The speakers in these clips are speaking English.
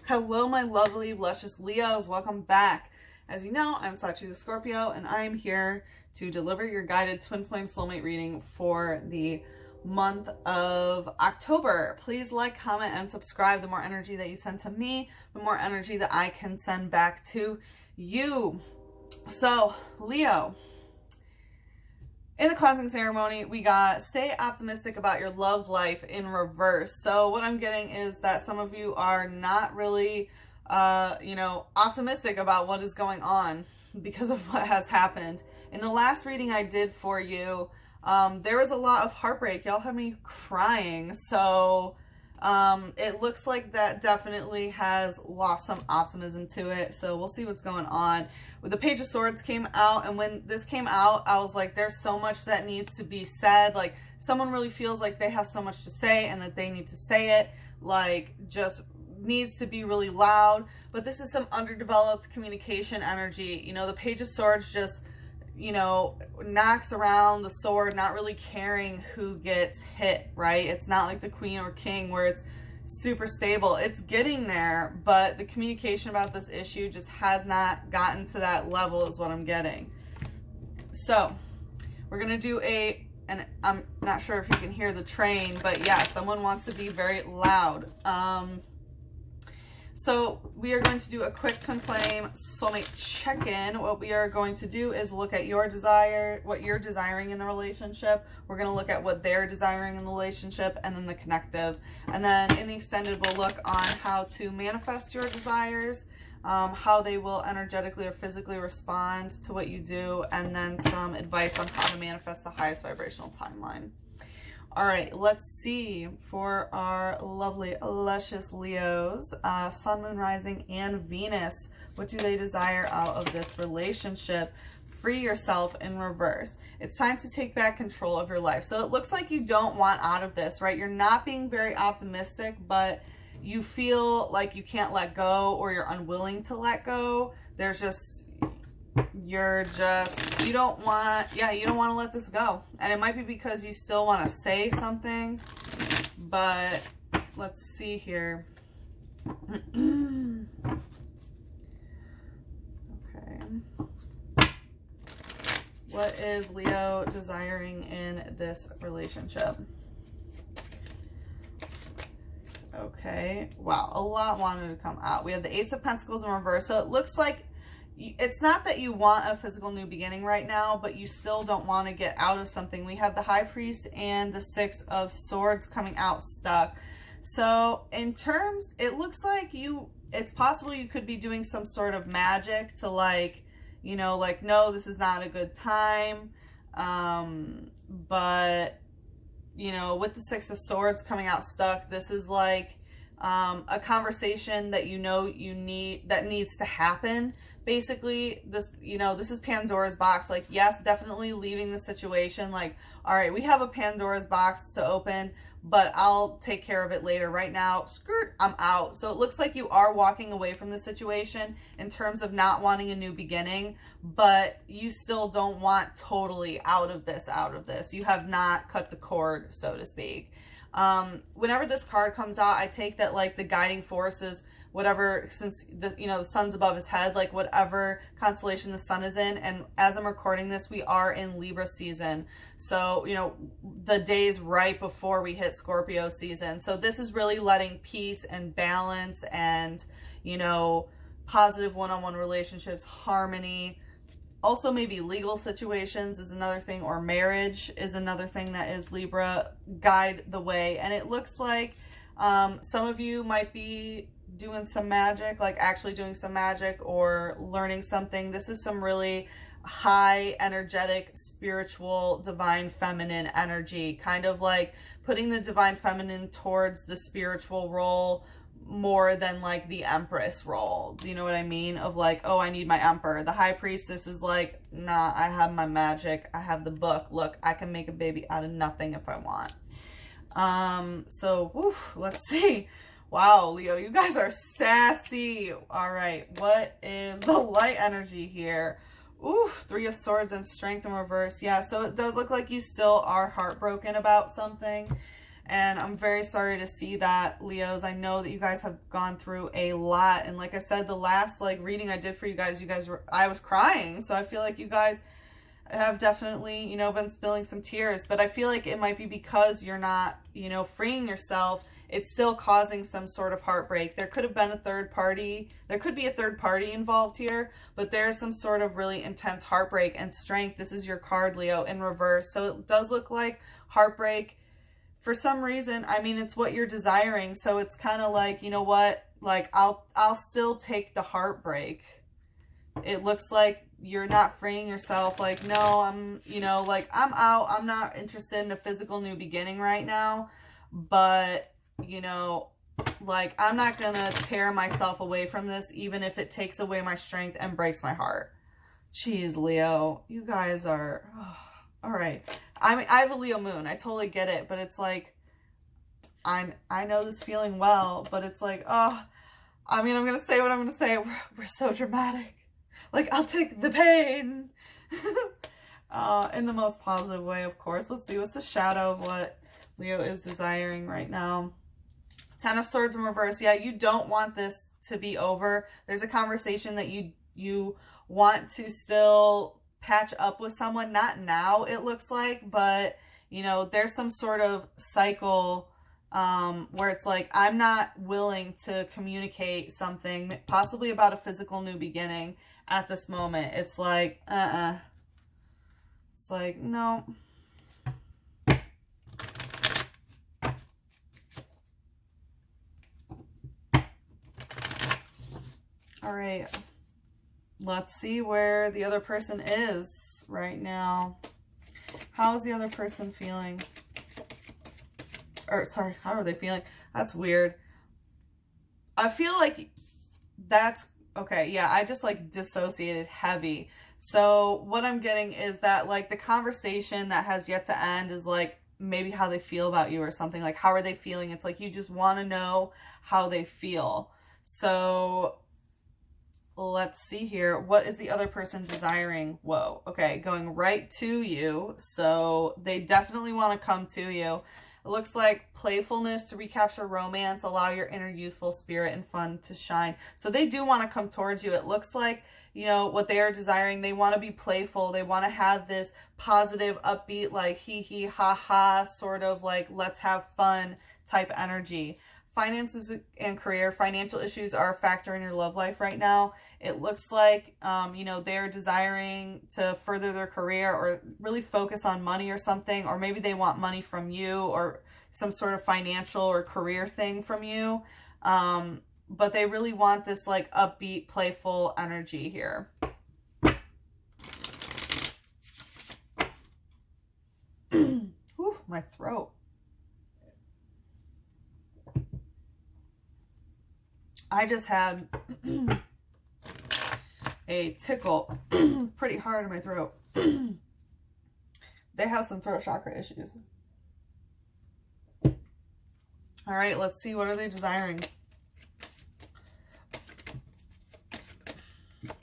Hello, my lovely, luscious Leos. Welcome back. As you know, I'm Sachi the Scorpio, and I'm here to deliver your guided twin flame soulmate reading for the month of October. Please like, comment, and subscribe. The more energy that you send to me, the more energy that I can send back to you. So, Leo, in the cleansing ceremony, we got stay optimistic about your love life in reverse. So what I'm getting is that some of you are not really, optimistic about what is going on because of what has happened. In the last reading I did for you, there was a lot of heartbreak. Y'all had me crying. So it looks like that definitely has lost some optimism to it. So we'll see what's going on. The Page of Swords came out, and when this came out, I was like, there's so much that needs to be said. Like, someone really feels like they have so much to say and that they need to say it. Like, just needs to be really loud. But this is some underdeveloped communication energy. You know, the Page of Swords just, knocks around the sword, not really caring who gets hit, right? It's not like the Queen or King where it's super stable. It's getting there, but the communication about this issue just has not gotten to that level is what I'm getting. So we're going to do and I'm not sure if you can hear the train, but yeah, someone wants to be very loud. So we are going to do a quick twin flame soulmate check-in. What we are going to do is look at your desire, what you're desiring in the relationship. We're going to look at what they're desiring in the relationship, and then the connective. And then in the extended, we'll look on how to manifest your desires, how they will energetically or physically respond to what you do, and then some advice on how to manifest the highest vibrational timeline. All right, let's see for our lovely, luscious Leos, Sun, Moon, Rising, and Venus. What do they desire out of this relationship? Free yourself in reverse. It's time to take back control of your life. So it looks like you don't want out of this, right? You're not being very optimistic, but you feel like you can't let go, or you're unwilling to let go. There's just... you don't want to let this go. And it might be because you still want to say something, but let's see here. Okay. What is Leo desiring in this relationship? Okay. Wow. A lot wanted to come out. We have the Ace of Pentacles in reverse. So it looks like it's not that you want a physical new beginning right now, but you still don't want to get out of something. We have the High Priest and the Six of Swords coming out stuck. So in terms, it looks like it's possible you could be doing some sort of magic to no, this is not a good time. But, with the Six of Swords coming out stuck, this is like a conversation that that needs to happen. Basically, this is Pandora's box. Like, yes, definitely leaving the situation. Like, all right, we have a Pandora's box to open, but I'll take care of it later. Right now, skirt, I'm out. So it looks like you are walking away from the situation in terms of not wanting a new beginning, but you still don't want totally out of this. You have not cut the cord, so to speak. Whenever this card comes out, I take that like the guiding force is whatever, since the sun's above his head, like whatever constellation the sun is in. And as I'm recording this, we are in Libra season. So, the days right before we hit Scorpio season. So this is really letting peace and balance and, positive one-on-one relationships, harmony. Also, maybe legal situations is another thing, or marriage is another thing that is Libra, guide the way. And it looks like some of you might be doing some magic, like actually doing some magic or learning something. This is some really high energetic, spiritual, divine feminine energy, kind of like putting the divine feminine towards the spiritual role more than like the Empress role. Do you know what I mean? Of like, oh, I need my Emperor. The High Priestess is like, nah, I have my magic. I have the book. Look, I can make a baby out of nothing if I want. Let's see. Wow, Leo, you guys are sassy. All right, what is the light energy here? Oof, Three of Swords and Strength in reverse. Yeah, so it does look like you still are heartbroken about something. And I'm very sorry to see that, Leos. I know that you guys have gone through a lot. And like I said, the last like reading I did for you guys were, I was crying. So I feel like you guys have definitely, you know, been spilling some tears. But I feel like it might be because you're not, you know, freeing yourself. It's still causing some sort of heartbreak. There could have been a third party. There could be a third party involved here, but there's some sort of really intense heartbreak and strength. This is your card, Leo, in reverse. So it does look like heartbreak. For some reason, I mean, it's what you're desiring. So it's kind of like, you know what? Like, I'll still take the heartbreak. It looks like you're not freeing yourself. Like, no, I'm, you know, like, I'm out. I'm not interested in a physical new beginning right now. But, you know, like, I'm not going to tear myself away from this, even if it takes away my strength and breaks my heart. Jeez, Leo, you guys are, oh, all right. I mean, I have a Leo moon. I totally get it, but it's like, I know this feeling well, but it's like, oh, I mean, I'm going to say what I'm going to say. We're so dramatic. Like, I'll take the pain. In the most positive way, of course. Let's see what's the shadow of what Leo is desiring right now. Ten of Swords in reverse. Yeah, you don't want this to be over. There's a conversation that you want to still patch up with someone. Not now, it looks like, but, you know, there's some sort of cycle where it's like, I'm not willing to communicate something, possibly about a physical new beginning at this moment. It's like, It's like, no. All right. Let's see where the other person is right now. How's the other person feeling? Or, sorry, how are they feeling? That's weird. I feel like that's, okay, yeah, I just like dissociated heavy. So what I'm getting is that like the conversation that has yet to end is like maybe how they feel about you or something. Like, how are they feeling? It's like you just want to know how they feel. So let's see here. What is the other person desiring? Whoa. Okay. Going right to you. So they definitely want to come to you. It looks like playfulness to recapture romance, allow your inner youthful spirit and fun to shine. So they do want to come towards you. It looks like, you know, what they are desiring. They want to be playful. They want to have this positive, upbeat, like hee hee ha ha, sort of like let's have fun type energy. Finances and career, financial issues are a factor in your love life right now. It looks like, you know, they're desiring to further their career or really focus on money or something, or maybe they want money from you or some sort of financial or career thing from you. But they really want this like upbeat, playful energy here. Whew, my throat. I just had a tickle pretty hard in my throat. They have some throat chakra issues. All right, let's see. What are they desiring?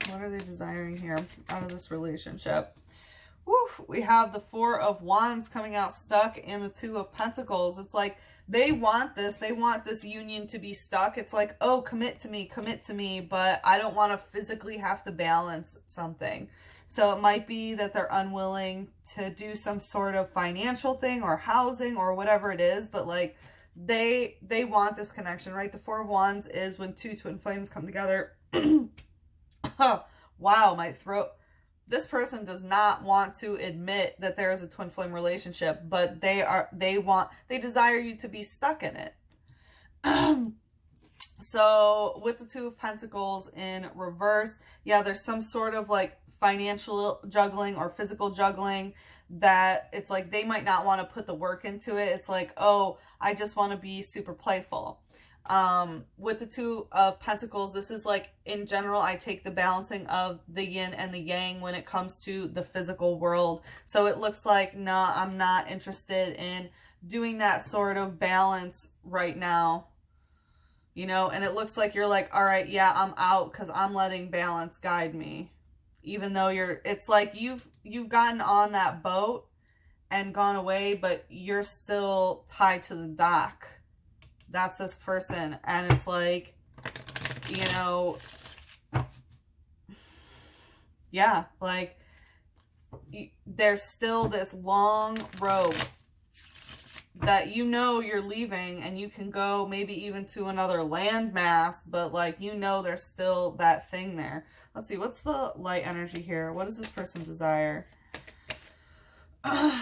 What are they desiring here out of this relationship? Woo, we have the Four of Wands coming out stuck and the Two of Pentacles. It's like they want this. They want this union to be stuck. It's like, oh, commit to me, but I don't want to physically have to balance something. So it might be that they're unwilling to do some sort of financial thing or housing or whatever it is, but like they want this connection, right? The Four of Wands is when two twin flames come together. Wow, my throat. This person does not want to admit that there is a twin flame relationship, but they desire you to be stuck in it. So with the Two of Pentacles in reverse, yeah, there's some sort of like financial juggling or physical juggling that it's like they might not want to put the work into it. It's like, oh, I just want to be super playful. With the Two of Pentacles, this is like, in general, I take the balancing of the yin and the yang when it comes to the physical world. So it looks like, nah, I'm not interested in doing that sort of balance right now, you know, and it looks like you're like, all right, yeah, I'm out because I'm letting balance guide me. Even though it's like you've gotten on that boat and gone away, but you're still tied to the dock. That's this person. And it's like, you know, yeah, like there's still this long road that you know you're leaving, and you can go maybe even to another landmass, but like, you know, there's still that thing there. Let's see, what's the light energy here? What does this person desire?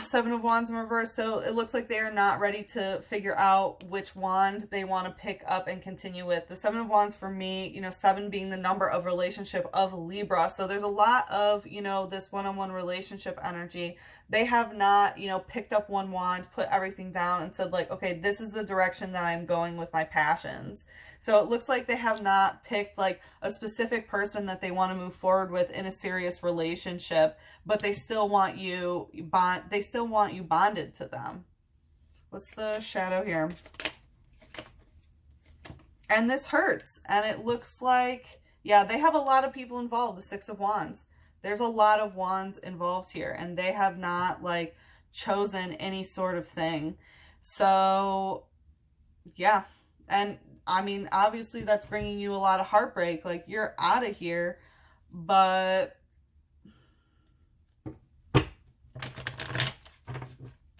Seven of Wands in reverse. So it looks like they are not ready to figure out which wand they want to pick up and continue with. The Seven of Wands for me, you know, 7 being the number of relationship of Libra. So there's a lot of, you know, this one-on-one relationship energy. They have not, you know, picked up one wand, put everything down and said like, okay, this is the direction that I'm going with my passions. So it looks like they have not picked like a specific person that they want to move forward with in a serious relationship, but they still want you bonded to them. What's the shadow here? And this hurts. And it looks like, yeah, they have a lot of people involved, the Six of Wands. There's a lot of wands involved here, and they have not like chosen any sort of thing. So yeah. And I mean, obviously that's bringing you a lot of heartbreak. Like, you're out of here, but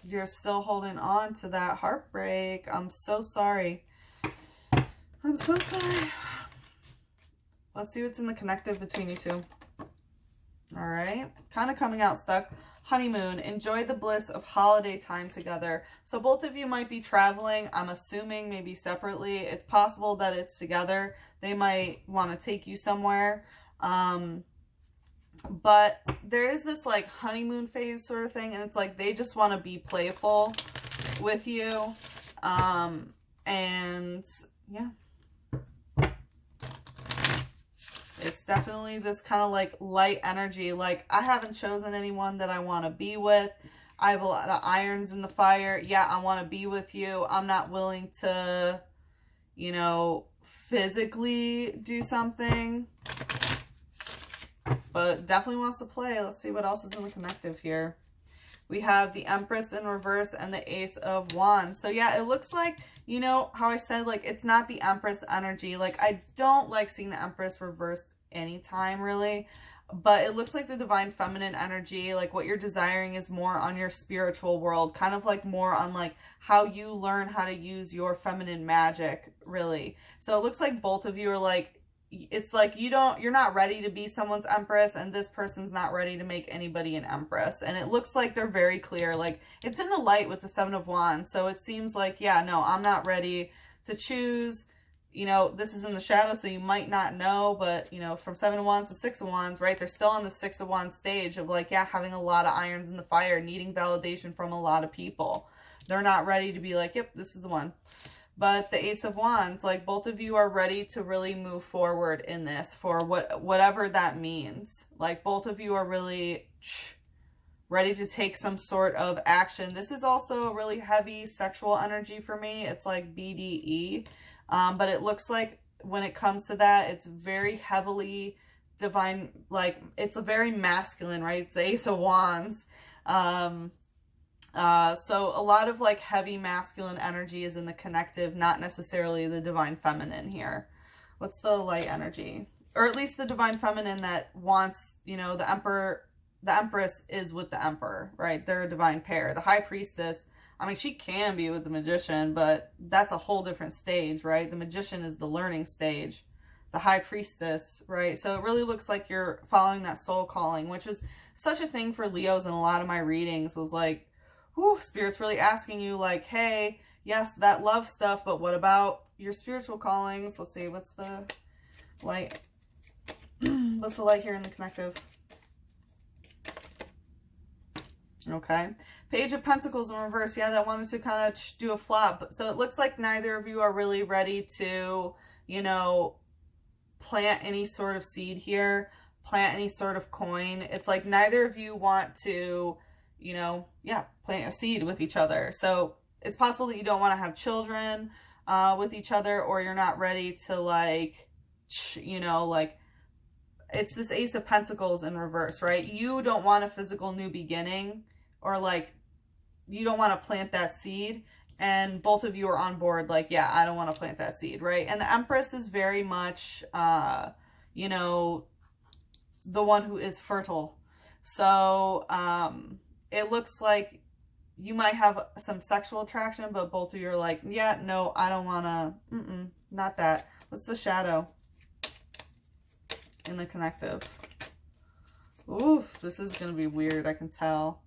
you're still holding on to that heartbreak. I'm so sorry. I'm so sorry. Let's see what's in the connective between you two. All right. Kind of coming out stuck. Honeymoon. Enjoy the bliss of holiday time together. So both of you might be traveling. I'm assuming maybe separately. It's possible that it's together. They might want to take you somewhere. But there is this like honeymoon phase sort of thing. And it's like they just want to be playful with you. And yeah. It's definitely this kind of like light energy. Like, I haven't chosen anyone that I want to be with. I have a lot of irons in the fire. Yeah, I want to be with you. I'm not willing to, you know, physically do something. But definitely wants to play. Let's see what else is in the connective here. We have the Empress in reverse and the Ace of Wands. So yeah, it looks like, you know how I said, like, it's not the Empress energy. Like, I don't like seeing the Empress reversed anytime, really. But it looks like the Divine Feminine energy, like what you're desiring is more on your spiritual world. Kind of like more on like how you learn how to use your feminine magic, really. So it looks like both of you are like, it's like you're not ready to be someone's empress, and this person's not ready to make anybody an empress. And it looks like they're very clear. Like, it's in the light with the Seven of Wands. So it seems like, yeah, no, I'm not ready to choose. You know, this is in the shadow, so you might not know, but, you know, from Seven of Wands to Six of Wands, right? They're still on the Six of Wands stage of like, yeah, having a lot of irons in the fire, needing validation from a lot of people. They're not ready to be like, yep, this is the one. But the Ace of Wands, like, both of you are ready to really move forward in this for whatever that means. Like, both of you are really ready to take some sort of action. This is also a really heavy sexual energy for me. It's like BDE. But it looks like when it comes to that, it's very heavily divine. Like, it's a very masculine, right? It's the Ace of Wands. So a lot of like heavy masculine energy is in the connective, not necessarily the Divine Feminine here. What's the light energy? Or at least the Divine Feminine that wants, you know, the Empress is with the Emperor, right? They're a divine pair. The High Priestess, I mean, she can be with the Magician, but that's a whole different stage, right? The Magician is the learning stage. The High Priestess, right? So it really looks like you're following that soul calling, which is such a thing for Leos in a lot of my readings, was like, whew, Spirit's really asking you like, hey, yes, that love stuff, but what about your spiritual callings? Let's see, what's the light? What's the light here in the connective? Okay. Page of Pentacles in reverse. Yeah, that wanted to kind of do a flop. So it looks like neither of you are really ready to, you know, plant any sort of seed here, plant any sort of coin. It's like neither of you want to, you know, yeah, plant a seed with each other. So it's possible that you don't want to have children with each other, or you're not ready to, like, you know, like, it's this Ace of Pentacles in reverse, right? You don't want a physical new beginning, or like you don't want to plant that seed, and both of you are on board like, yeah, I don't want to plant that seed, right? And the Empress is very much, you know, the one who is fertile. So it looks like you might have some sexual attraction, but both of you are like, yeah, no, I don't want to, not that. What's the shadow in the connective? Ooh, this is going to be weird, I can tell.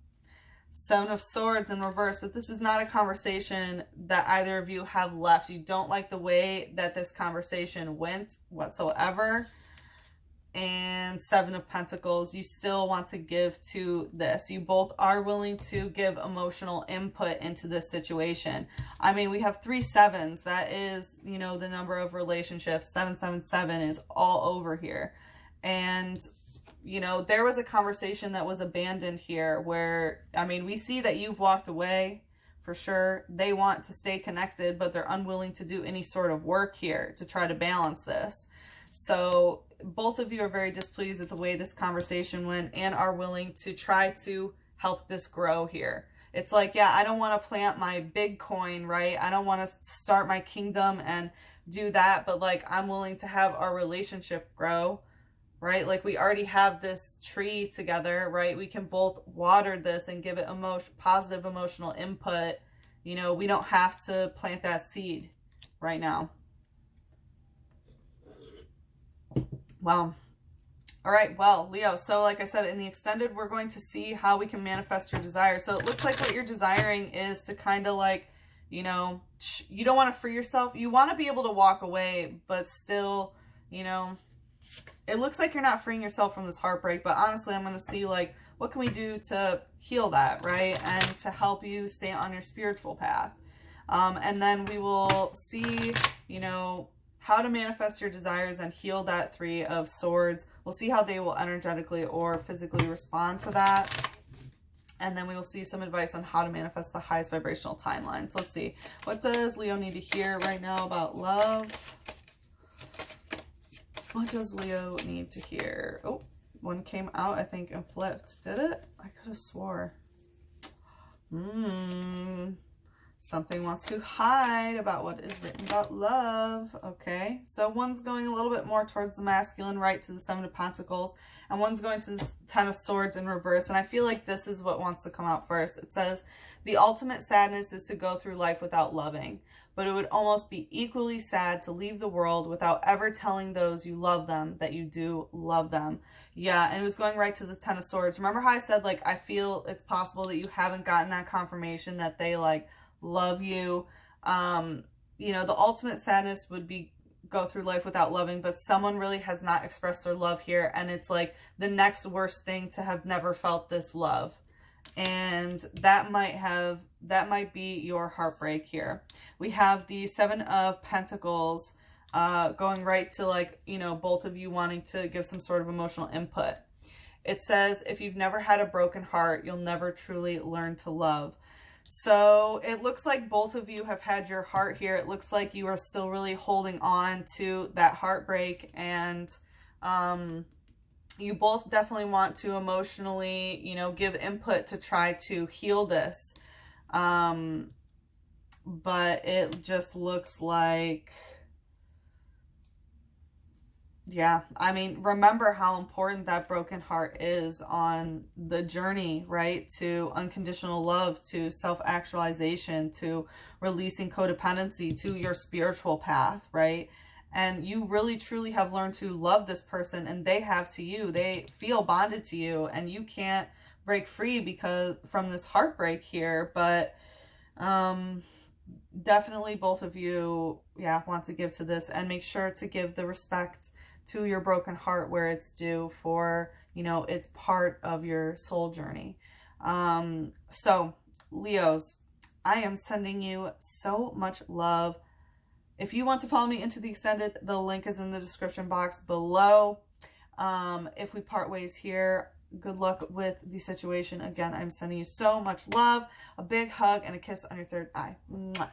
Seven of Swords in reverse, but this is not a conversation that either of you have left. You don't like the way that this conversation went whatsoever. And Seven of Pentacles, you still want to give to this. You both are willing to give emotional input into this situation. I mean, we have 3 sevens. That is, you know, the number of relationships. 777 is all over here. And, you know, there was a conversation that was abandoned here where, I mean, we see that you've walked away for sure. They want to stay connected, but they're unwilling to do any sort of work here to try to balance this. So both of you are very displeased at the way this conversation went and are willing to try to help this grow here. It's like, yeah, I don't want to plant my big coin, right? I don't want to start my kingdom and do that, but like, I'm willing to have our relationship grow, right? Like, we already have this tree together, right? We can both water this and give it positive emotional input. You know, we don't have to plant that seed right now. Wow. All right. Well, Leo, so like I said, in the extended, we're going to see how we can manifest your desire. So it looks like what you're desiring is to kind of like, you know, you don't want to free yourself. You want to be able to walk away, but still, you know, it looks like you're not freeing yourself from this heartbreak. But honestly, I'm going to see like, what can we do to heal that, right? And to help you stay on your spiritual path. And then we will see, you know, how to manifest your desires and heal that 3 of Swords. We'll see how they will energetically or physically respond to that. And then we will see some advice on how to manifest the highest vibrational timeline. So let's see. What does Leo need to hear right now about love? What does Leo need to hear? Oh, one came out, I think, and flipped. Did it? I could have swore. Something wants to hide about what is written about love. Okay, so one's going a little bit more towards the masculine, right, to the 7 of Pentacles, and one's going to the 10 of Swords in reverse. And I feel like this is what wants to come out first. It says, the ultimate sadness is to go through life without loving, but it would almost be equally sad to leave the world without ever telling those you love them that you do love them. Yeah, and it was going right to the 10 of Swords. Remember how I said, like, I feel it's possible that you haven't gotten that confirmation that they, like, love you. You know, the ultimate sadness would be go through life without loving, but someone really has not expressed their love here, and it's like the next worst thing to have never felt this love. And that might be your heartbreak here. We have the 7 of Pentacles going right to, like, you know, both of you wanting to give some sort of emotional input. It says, if you've never had a broken heart, you'll never truly learn to love. So it looks like both of you have had your heart here. It looks like you are still really holding on to that heartbreak, and you both definitely want to emotionally, you know, give input to try to heal this. But it just looks like, yeah, I mean, remember how important that broken heart is on the journey, right? To unconditional love, to self-actualization, to releasing codependency, to your spiritual path, right? And you really truly have learned to love this person, and they have to you. They feel bonded to you, and you can't break free because from this heartbreak here. But definitely both of you, yeah, want to give to this, and make sure to give the respect to your broken heart where it's due, for, you know, it's part of your soul journey. So Leos, I am sending you so much love. If you want to follow me into the extended, the link is in the description box below. If we part ways here, good luck with the situation. Again, I'm sending you so much love, a big hug, and a kiss on your third eye. Mwah.